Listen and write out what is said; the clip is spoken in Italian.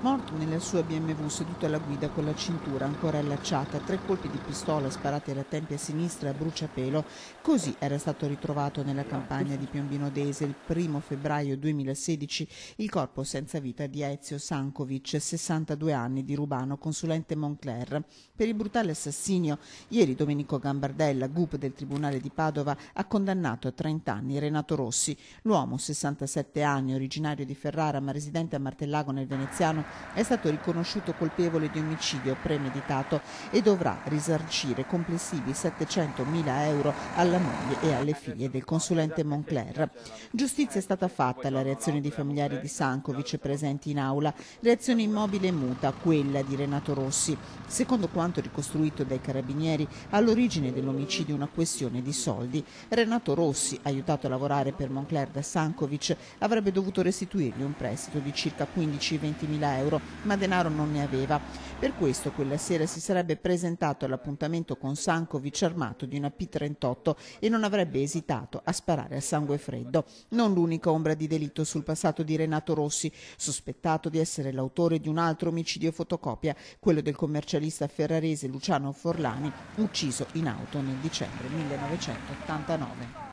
Morto nella sua BMW seduto alla guida con la cintura ancora allacciata, 3 colpi di pistola sparati alla tempia sinistra a bruciapelo. Così era stato ritrovato nella campagna di Piombino Dese il 1° febbraio 2016 il corpo senza vita di Ezio Sankovic, 62 anni, di Rubano, consulente Moncler. Per il brutale assassinio, ieri Domenico Gambardella, GUP del Tribunale di Padova, ha condannato a 30 anni Renato Rossi. L'uomo, 67 anni, originario di Ferrara ma residente a Martellago nel Veneziano, è stato riconosciuto colpevole di omicidio premeditato e dovrà risarcire complessivi 700.000 euro alla moglie e alle figlie del consulente Moncler. Giustizia è stata fatta alla reazione dei familiari di Sankovic presenti in aula, reazione immobile e muta, quella di Renato Rossi. Secondo quanto ricostruito dai carabinieri, all'origine dell'omicidio una questione di soldi. Renato Rossi, aiutato a lavorare per Moncler da Sankovic, avrebbe dovuto restituirgli un prestito di circa 15-20 mila euro, ma denaro non ne aveva. Per questo quella sera si sarebbe presentato all'appuntamento con Sankovic armato di una P38 e non avrebbe esitato a sparare a sangue freddo. Non l'unica ombra di delitto sul passato di Renato Rossi, sospettato di essere l'autore di un altro omicidio fotocopia, quello del commercialista ferrarese Luciano Forlani, ucciso in auto nel dicembre 1989.